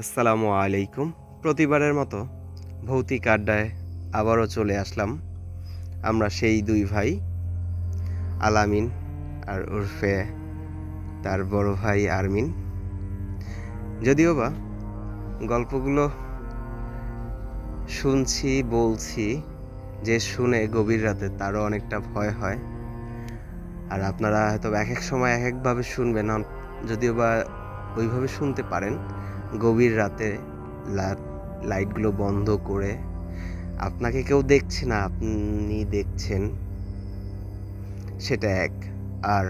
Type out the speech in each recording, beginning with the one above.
আসসালামু আলাইকুম। প্রতিবারের মতো ভৌতিক আড্ডায় আবারও চলে আসলাম। আমরা সেই দুই ভাই, আলামিন আর উর্ফে তার বড় ভাই আরমিন। যদিও বা গল্পগুলো শুনছি, বলছি, যে শুনে গভীর রাতে তারও অনেকটা ভয় হয়। আর আপনারা হয়তো এক এক সময় এক একভাবে শুনবেন, যদিও বা ওইভাবে শুনতে পারেন। গভীর রাতে লাইটগুলো বন্ধ করে আপনাকে কেউ দেখছে না, আপনি দেখছেন, সেটা এক। আর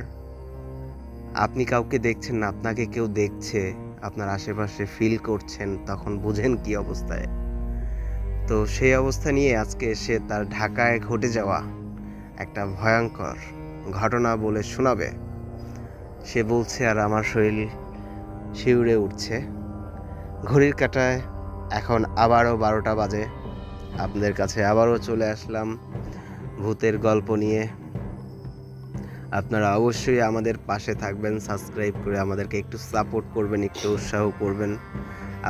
আপনি কাউকে দেখছেন না, আপনাকে কেউ দেখছে, আপনার আশেপাশে ফিল করছেন, তখন বুঝেন কি অবস্থায়। তো সেই অবস্থা নিয়ে আজকে সে তার ঢাকায় ঘটে যাওয়া একটা ভয়ঙ্কর ঘটনা বলে শোনাবে। সে বলছে আর আমার শরীর শিউরে উঠছে। ঘড়ির কাঁটায় এখন আবারও 12টা বাজে। আপনাদের কাছে আবারও চলে আসলাম ভূতের গল্প নিয়ে। আপনারা অবশ্যই আমাদের পাশে থাকবেন, সাবস্ক্রাইব করে আমাদেরকে একটু সাপোর্ট করবেন, একটু উৎসাহ করবেন।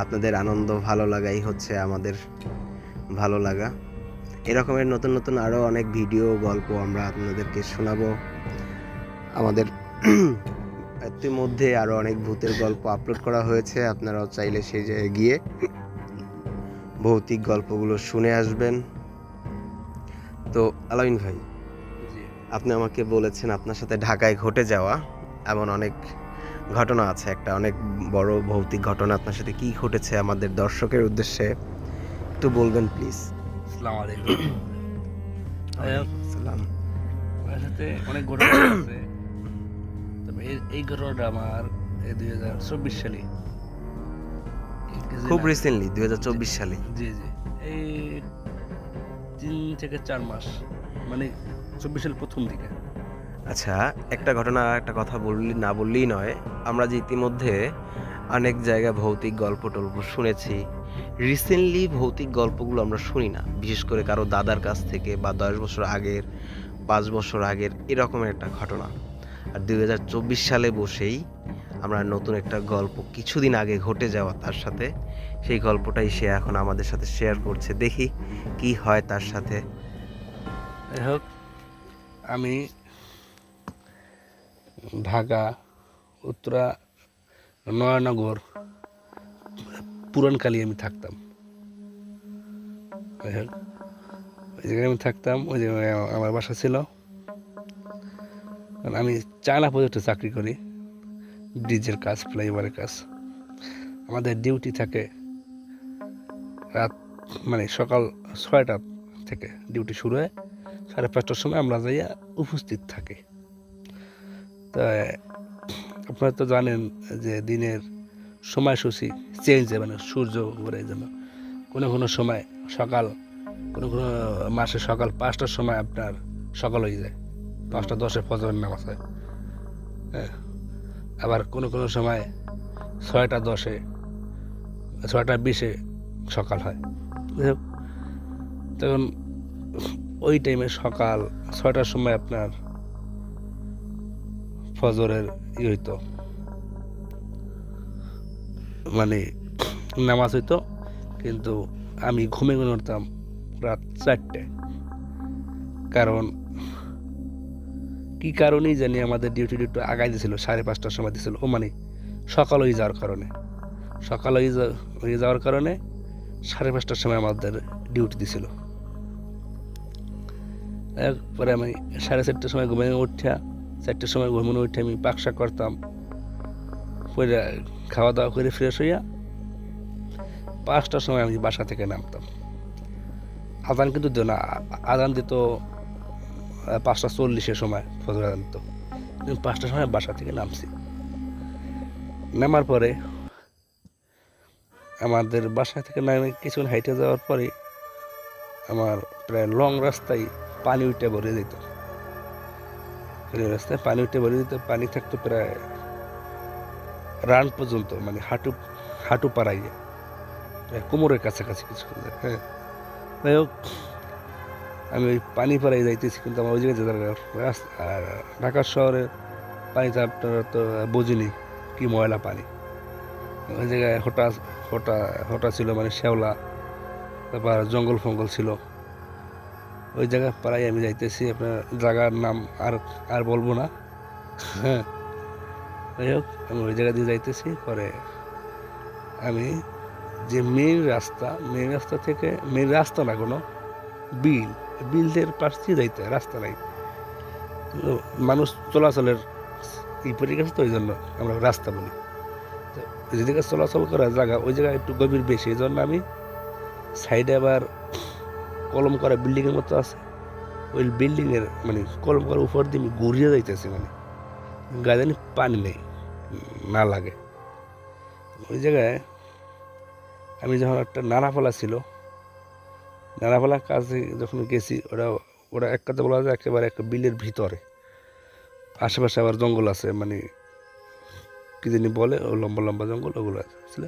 আপনাদের আনন্দ ভালো লাগাই হচ্ছে আমাদের ভালো লাগা। এরকমের নতুন নতুন আরও অনেক ভিডিও গল্প আমরা আপনাদেরকে শোনাবো। আমাদের ইতিমধ্যে আরও অনেক ভূতের গল্প আপলোড করা হয়েছে, আপনারাও চাইলে সেই জায়গায় গিয়ে ভৌতিক গল্পগুলো শুনে আসবেন। তো আলামিন ভাই, আপনি আমাকে বলেছেন আপনার সাথে ঢাকায় ঘটে যাওয়া এমন অনেক ঘটনা আছে, একটা অনেক বড় ভৌতিক ঘটনা আপনার সাথে কি ঘটেছে আমাদের দর্শকের উদ্দেশ্যে একটু বলবেন প্লিজ। আসসালামু আলাইকুম। সালাম। আমার সাথে অনেক ঘটনা আছে, তবে এই ঘটনাটা আমার 2024 সালে, খুব রিসেন্টলি 2024 সালে? জি জি, এই 3 থেকে 4 মাস, মানে 24 সালের প্রথম দিকে। আচ্ছা, একটা ঘটনা, একটা কথা না বললেই নয়। আমরা যে ইতিমধ্যে অনেক জায়গায় ভৌতিক গল্প টল্প শুনেছি, রিসেন্টলি ভৌতিক গল্পগুলো আমরা শুনি না, বিশেষ করে কারো দাদার কাছ থেকে বা 10 বছর আগের, 5 বছর আগের এরকমের একটা ঘটনা। আর 2024 সালে বসেই আমরা নতুন একটা গল্প কিছুদিন আগে ঘটে যাওয়া তার সাথে, সেই গল্পটাই সে এখন আমাদের সাথে শেয়ার করছে। দেখি কি হয় তার সাথে। যাই হোক, আমি ঢাকা উত্তরা নয়নগর পুরানকালী আমি থাকতাম। যাই হোক, ওই জায়গায় আমি থাকতাম, ওই জায়গায় আমার বাসা ছিল। আমি চায়না প্রজেক্টে চাকরি করি, ব্রিজের কাজ, ফ্লাইওভারের কাজ। আমাদের ডিউটি থাকে রাত, মানে সকাল 6টা থেকে ডিউটি শুরু হয়, 5:30টার সময় আমরা যাইয়া উপস্থিত থাকি। তা আপনারা তো জানেন যে দিনের সময়সূচি চেঞ্জ হয়, মানে সূর্য ঘুরে যেন কোনো কোনো সময় সকাল, কোনো কোনো মাসে সকাল 5টার সময় আপনার সকাল হয়ে যায়, 5:10 ফজরের নামাজ হয়। হ্যাঁ, আবার কোনো কোনো সময় 6:10, 6:20 সকাল হয়। যাই হোক, তখন ওই টাইমে সকাল 6টার সময় আপনার ফজরের হইতো, মানে নামাজ হইতো, কিন্তু আমি ঘুমিয়ে উঠতাম রাত 4টায়। কারণ কি কারণেই জানি আমাদের ডিউটি একটু আগাই দিয়েছিল, 5:30টার সময় দিয়েছিল, ও মানে সকাল হয়ে যাওয়ার কারণে, সকাল হয়ে যাওয়ার কারণে 5:30টার সময় আমাদের ডিউটি দিছিল। এরপরে আমি 4:30টার সময় ঘুমিয়ে উঠা, 4টার সময় ঘুমিয়ে উঠে আমি পাকশাক করতাম, পরে খাওয়া দাওয়া করে ফ্রেশ হইয়া 5টার সময় আমি বাসা থেকে নামতাম। আজান কিন্তু দিত না, আজান দিত 5:40-এর সময়, ফজর আজান দিত। 5টার সময় বাসা থেকে নামছি। নামার পরে আমাদের বাসা থেকে নামে কিছুক্ষণ হাইটে যাওয়ার পরে আমার প্রায় লং রাস্তায় পানি উঠে ভরে যেত। রাস্তায় পানি উঠে ভরে যেত, পানি থাকতো প্রায় রান পর্যন্ত, মানে হাঁটু হাঁটু পাড়াইয়ে, কোমরের কাছাকাছি কিছু। হ্যাঁ, যাই হোক, আমি ওই পানি পাড়াই যাইতেছি, কিন্তু আমার ওই জায়গায় আর ঢাকা শহরের পানিতে আপনারা তো বুঝিনি কি ময়লা পানি। ওই জায়গায় হোটা হোটা হোটা ছিল, মানে শ্যাওলা, তারপর জঙ্গল ফঙ্গল ছিল। ওই জায়গায় প্রায় আমি যাইতেছি, আপনার জায়গার নাম আর বলবো না। হ্যাঁ, যাই হোক, আমি ওই জায়গা দিয়ে যাইতেছি। পরে আমি যে মেন রাস্তা থেকে, মেন রাস্তা না, কোনো বিলের পাশ দিয়ে যাইতে হয়, রাস্তা নাই। কিন্তু মানুষ চলাচলের পড়ে গেছে, তো ওই জন্য আমরা রাস্তা বলি। তো যেদিকে চলাচল করার জায়গা, ওই জায়গায় একটু গভীর বেশি, এই জন্য আমি সাইডে আবার কলম করা বিল্ডিংয়ের মতো আছে, ওই বিল্ডিংয়ের মানে কলম করার উপর দিয়ে আমি ঘুরিয়ে যাইতেছি, মানে গায়ে জানি পানি নেই, না লাগে। ওই জায়গায় আমি যখন একটা নাড়াপালা ছিল, নাড়াপালার কাছে যখন গেছি, ওরা এক কথা বলা যায় একেবারে একটা বিলের ভিতরে, আশেপাশে আবার জঙ্গল আছে, মানে কি জানি বলে, ও লম্বা লম্বা জঙ্গল, ওগুলো আছে।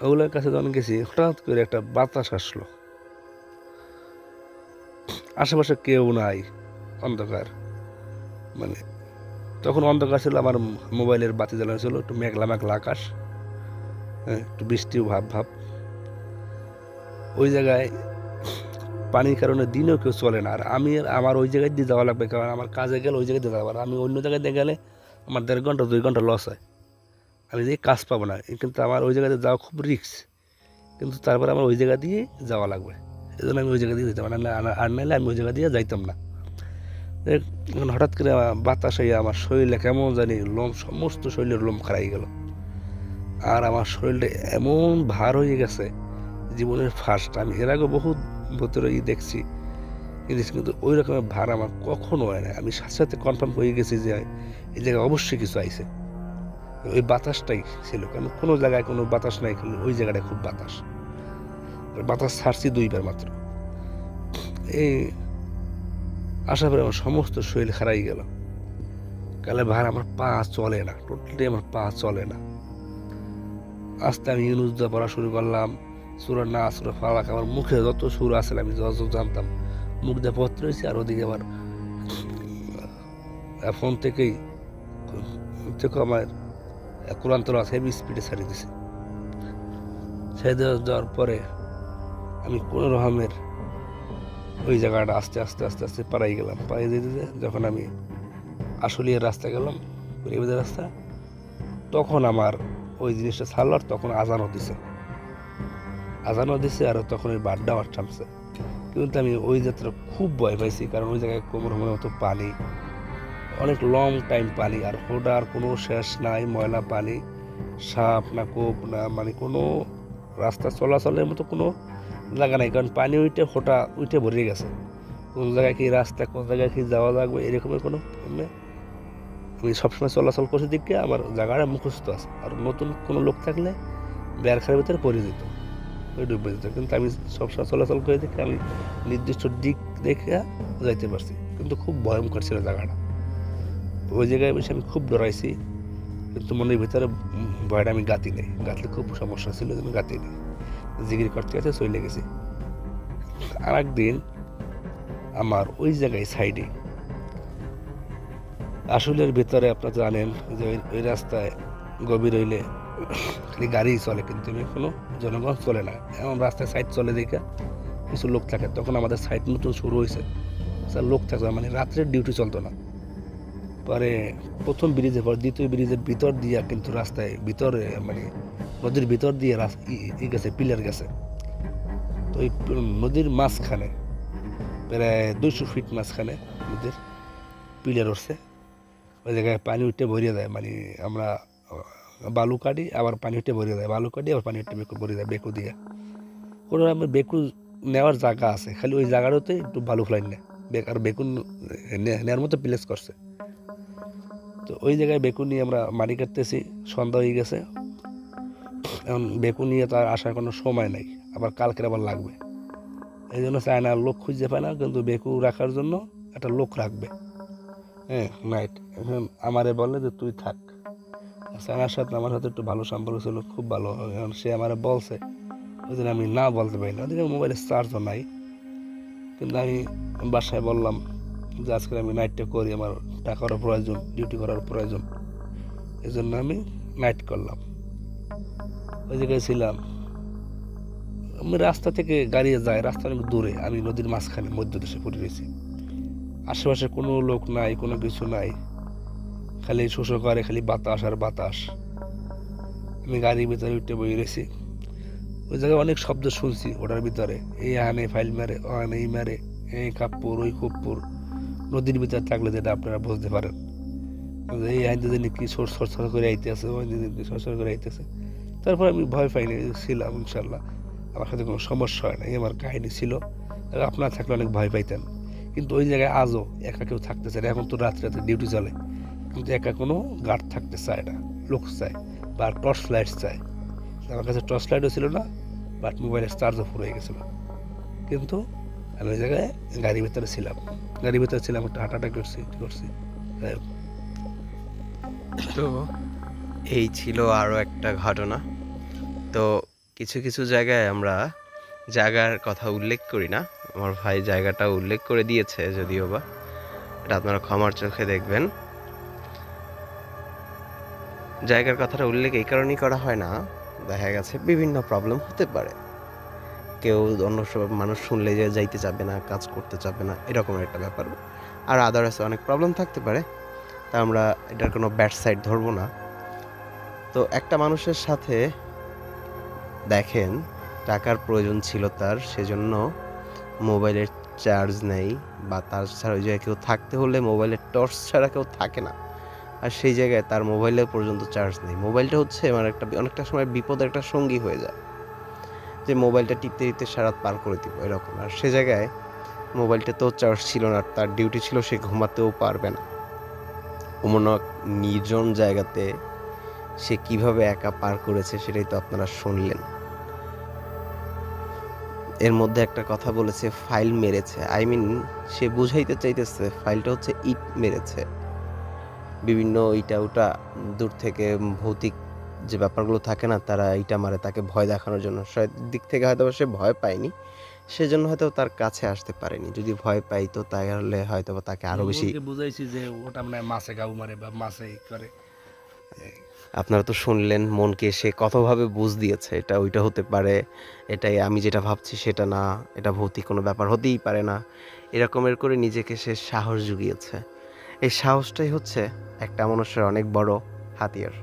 ওগুলোর কাছে যখন গেছি, হঠাৎ করে একটা বাতাস আসলো, আশেপাশে কেউ নাই, অন্ধকার। মানে তখন অন্ধকার ছিল, আমার মোবাইলের বাতি জ্বালানো ছিল, একটু মেঘলা মেঘলা আকাশ, হ্যাঁ, একটু বৃষ্টিও ভাব। ওই জায়গায় পানির কারণে দিনেও কেউ চলে না। আর আমার ওই জায়গায় দিয়ে যাওয়া লাগবে, কারণ আমার কাজে গেলে ওই জায়গায় দিয়ে যাওয়া, আমি অন্য জায়গায় দিয়ে গেলে আমার 1.5 ঘন্টা 2 ঘন্টা লস হয়, আমি যে কাজ পাবো না। কিন্তু আমার ওই জায়গাতে যাওয়া খুব রিস্ক, কিন্তু তারপরে আমার ওই জায়গা দিয়ে যাওয়া লাগবে, এই জন্য আমি ওই জায়গা দিয়ে যেতাম, আর নাহলে আমি ওই জায়গা দিয়ে যাইতাম না। এখন হঠাৎ করে বাতাস হয়ে আমার শরীরে কেমন জানি সমস্ত শরীরের লোম খারাই গেল, আর আমার শরীরটা এমন ভার হয়ে গেছে, জীবনের ফার্স্ট। আমি এর আগে বহু ভেতরে দেখছি, কিন্তু ওই রকমের ভার আমার কখনো হয় না। আমি সাথে সাথে কনফার্ম হয়ে গেছি যে এই জায়গায় অবশ্যই কিছু আইছে। ওই বাতাসটাই ছিল, কারণ কোনো জায়গায় কোনো বাতাস নাই, কিন্তু ওই জায়গাটায় খুব বাতাস ছাড়ছি 2 বার মাত্র। এই আসার পরে আমার সমস্ত শরীর হারাই গেল, কালে ভার আমার পা চলে না, টোটালি আমার পা চলে না। আস্তে আমি ইউনুস দা পড়া শুরু করলাম, সুরা না সুরা ফালাক, আমার মুখে যত সুর আছে আমি যত জানতাম মুখ দিয়ে পত্র হয়েছে। আর ওদিকে আমার ফোন থেকেই আমার কোরআন তোলা হেভি স্পিডে ছাড়িয়ে দিছে। ছেড়ে দেওয়ার পরে আমি কোনো রকমের ওই জায়গাটা আস্তে আস্তে আস্তে আস্তে পাড়াই গেলাম। পাড়াই যেতে যখন আমি আশুলিয়ার রাস্তা গেলাম, পরিবেদের রাস্তা, তখন আমার ওই জিনিসটা ছাড়লো। আর তখন আজানও দিছে, আর তখন ওই বাড্ডা আমার থামছে। কিন্তু আমি ওই যাত্রা খুব ভয় পাইছি, কারণ ওই জায়গায় কোমর মতো পানি, অনেক লং টাইম পানি, আর হোডার কোনো শেষ নাই, ময়লা পানি, সাপ না কোপ না, মানে কোনো রাস্তা চলাচলের মতো কোনো জায়গা নাই, কারণ পানি উঠে ভরে গেছে। কোন জায়গায় কি রাস্তা, কোন জায়গায় কি যাওয়া লাগবে, এরকমের কোনো আমি সবসময় চলাচল করছি দিকে আমার জায়গাটা মুখস্থ আছে। আর নতুন কোনো লোক থাকলে বেরখার ভিতরে পড়ে যেত, ওই ডুবে যেত। কিন্তু আমি সবসময় চলাচল করে দেখে আমি নির্দিষ্ট দিক দেখে যাইতে পারছি। কিন্তু খুব ভয়ঙ্কর ছিল জায়গাটা, ওই জায়গায় বেশি আমি খুব ডরাইছি। কিন্তু মনের ভিতরে ভয়টা আমি গাতি নেই, গাতলে খুব সমস্যা ছিল, আমি গাতি নেই, জিগির করতে করতে চলে গেছি। আর একদিন আমার ওই জায়গায় সাইডে আশুলের ভিতরে, আপনারা জানেন যে ওই রাস্তায় গভীর হইলে খালি গাড়ি চলে, কিন্তু কোনো জনগণ চলে না। এমন রাস্তায় সাইড চলে দেখে কিছু লোক থাকে। তখন আমাদের সাইড নতুন শুরু হয়েছে, লোক থাকতো, মানে রাত্রের ডিউটি চলতো না। পরে প্রথম ব্রিজের পর দ্বিতীয় ব্রিজের ভিতর দিয়ে কিন্তু রাস্তায় ভিতরে, মানে নদীর ভিতর দিয়ে গেছে, পিলার গেছে। তো ওই নদীর মাঝখানে প্রায় 200 ফিট মাঝখানে নদীর পিলার উঠছে। ওই জায়গায় পানি উঠে ভরিয়ে যায়, মানে আমরা বালু কাটি, আবার পানি উঠে ভরিয়ে যায়, বালু কাটি আবার পানি উঠে ভরিয়ে যায় বেকু দিয়ে। কোনো আমার বেকু নেওয়ার জায়গা আছে, খালি ওই জায়গাটাতে একটু বালু ফ্লাই নেয়, আর বেকু নেওয়ার মতো প্লেস করছে। তো ওই জায়গায় বেকু নিয়ে আমরা মাটি কাটতেছি, সন্ধ্যা হয়ে গেছে। এখন বেকু নিয়ে তো আর আসার কোনো সময় নাই, আবার কালকের আবার লাগবে। এই জন্য চায় না, লোক খুঁজতে পায় না, কিন্তু বেকু রাখার জন্য একটা লোক রাখবে, হ্যাঁ, নাইট। এখন আমারে বলে যে তুই থাক। চায়নার সাথে আমার সাথে একটু ভালো সম্পর্ক ছিল, খুব ভালো। এখন সে আমারে বলছে, ওই জন্য আমি না বলতে পারি না। ওদিকে মোবাইলের চার্জও নাই। কিন্তু আমি বাসায় বললাম যে আজকে আমি নাইটটা করি, আমার টাকারও প্রয়োজন, ডিউটি করার প্রয়োজন, এই জন্য আমি নাইট করলাম। ওই জায়গায় ছিলাম। আমি রাস্তা থেকে গাড়ি যায়, রাস্তা অনেক দূরে, আমি নদীর মাঝখানে মধ্যদেশে পড়ে রয়েছি। আশেপাশে কোনো লোক নাই, কোনো কিছু নাই, খালি শোষো করে, খালি বাতাস আর বাতাস। আমি গাড়ির ভিতরে উঠে বই রয়েছি। ওই জায়গায় অনেক শব্দ শুনছি ওটার ভিতরে, এই আনে ফাইল মারে, ও আনে এই মারে, এই কাপ্পুর ওই কপ্পুর। নদীর ভিতরে থাকলে যেটা আপনারা বুঝতে পারেন, এই আইন দিন কি সর করে আইতেছে, ওই দিন কি সর করে আইতেছে। তারপর আমি ভয় পাইনি, ছিলাম ইনশাল্লাহ, আমার সাথে কোনো সমস্যা হয় না। এই আমার কাহিনী ছিল। আপনারা থাকলে অনেক ভয় পাইতেন। কিন্তু ওই জায়গায় আজও একা কেউ থাকতে চায় না। এখন তো রাত্রে রাত্রে ডিউটি চলে, কিন্তু একা কোনো গার্ড থাকতে চায় না, লোক চায় বা টর্চ লাইট চায়। আমার কাছে টর্চ লাইটও ছিল না, বাট মোবাইলের চার্জও ফুরে গেছিলো। কিন্তু আমি ওই জায়গায় গাড়ির ভিতরে ছিলাম, একটা হাঁটাহাঁটা করছি। যাই হোক। তো এই ছিল আরও একটা ঘটনা। তো কিছু কিছু জায়গায় আমরা জায়গার কথা উল্লেখ করি না, আমার ভাই জায়গাটা উল্লেখ করে দিয়েছে, যদিও বা এটা আপনারা ক্ষমার চোখে দেখবেন। জায়গার কথাটা উল্লেখ এই কারণেই করা হয় না, দেখা গেছে বিভিন্ন প্রবলেম হতে পারে, কেউ অন্য সব মানুষ শুনলে যে যাইতে চাবে না, কাজ করতে চাবে না, এরকম একটা ব্যাপার। আর আদার্স অনেক প্রবলেম থাকতে পারে, তা আমরা এটার কোনো ব্যাড সাইড ধরবো না। তো একটা মানুষের সাথে দেখেন টাকার প্রয়োজন ছিল তার, সেজন্য মোবাইলের চার্জ নেই, বা তার ছাড়া ওই জায়গায় কেউ থাকতে হলে মোবাইলের টর্চ ছাড়া কেউ থাকে না, আর সেই জায়গায় তার মোবাইলের পর্যন্ত চার্জ নেই। মোবাইলটা হচ্ছে মানে অনেকটা সময় বিপদের একটা সঙ্গী হয়ে যায়, যে মোবাইলটা টিপতে টিপতে সারাত পার করে দিব এরকম। আর সে জায়গায় মোবাইলটাতেও চার্জ ছিল না, তার ডিউটি ছিল, সে ঘুমাতেও পারবে না। অমন এক নির্জন জায়গাতে সে কিভাবে একা পার করেছে সেটাই তো আপনারা শুনলেন। এর মধ্যে একটা কথা বলেছে ফাইল মেরেছে, সে বুঝাইতে চাইতেছে ফাইলটা হচ্ছে ইট মেরেছে। বিভিন্ন ইটা ওটা দূর থেকে ভৌতিক যে ব্যাপারগুলো থাকে না, তারা ইটা মারে তাকে ভয় দেখানোর জন্য। দিক থেকে হয়তো সে ভয় পায়নি, সেজন্য হয়তো তার কাছে আসতে পারেনি। যদি ভয় পাইতো তাহলে হয়তো তাকে আরো বেশি বুঝাইছি যে ওটা মানে মাছে গাউ মারে বা মাছে করে। আপনারা তো শুনলেন মনকে সে কতভাবে বুঝ দিয়েছে, এটা ওইটা হতে পারে, এটাই আমি যেটা ভাবছি সেটা না, এটা ভৌতিক কোনো ব্যাপার হতেই পারে না, এরকমের করে নিজেকে সে সাহস জুগিয়েছে। এই সাহসটাই হচ্ছে একটা মানুষের অনেক বড় হাতিয়ার।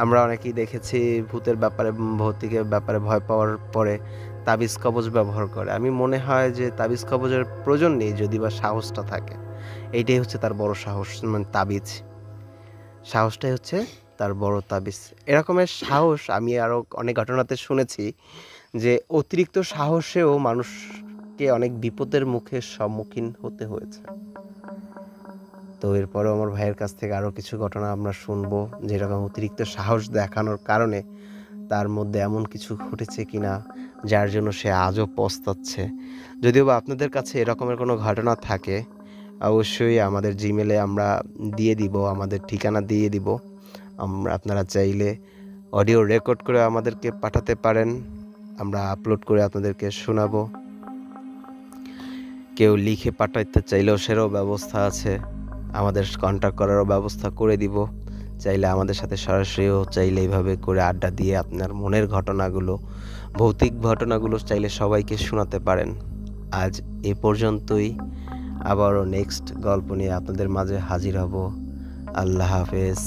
আমরা অনেকেই দেখেছি ভূতের ব্যাপারে, ভৌতিকের ব্যাপারে ভয় পাওয়ার পরে তাবিজ কবজ ব্যবহার করে। আমি মনে হয় যে তাবিজ কবজের প্রয়োজন নেই যদি বা সাহসটা থাকে। এইটাই হচ্ছে তার বড় সাহস, মানে তাবিজ। সাহসটাই হচ্ছে তার বড় তাবিজ। এরকমের সাহস আমি আরও অনেক ঘটনাতে শুনেছি, যে অতিরিক্ত সাহসেও মানুষকে অনেক বিপদের মুখে সম্মুখীন হতে হয়েছে। তো এরপরেও আমার ভাইয়ের কাছ থেকে আরও কিছু ঘটনা আমরা শুনবো, যেরকম অতিরিক্ত সাহস দেখানোর কারণে তার মধ্যে এমন কিছু ঘটেছে কিনা যার জন্য সে আজও পস্তাচ্ছে। যদিও বা আপনাদের কাছে এরকমের কোনো ঘটনা থাকে, অবশ্যই আমাদের জিমেলে আমরা দিয়ে দিব, আমাদের ঠিকানা দিয়ে দিব। আপনারা চাইলে অডিও রেকর্ড করে আমাদেরকে পাঠাতে পারেন, আমরা আপলোড করে আপনাদেরকে শোনাবো। কেউ লিখে পাঠাইতে চাইলেও সেরও ব্যবস্থা আছে, আমাদের কন্ট্যাক্ট করারও ব্যবস্থা করে দিব। চাইলে আমাদের সাথে সরাসরিও চাইলে এইভাবে করে আড্ডা দিয়ে আপনার মনের ঘটনাগুলো, ভৌতিক ঘটনাগুলো চাইলে সবাইকে শোনাতে পারেন। আজ এ পর্যন্তই, আবারও নেক্সট গল্প নিয়ে আপনাদের মাঝে হাজির হব। আল্লাহ হাফেজ।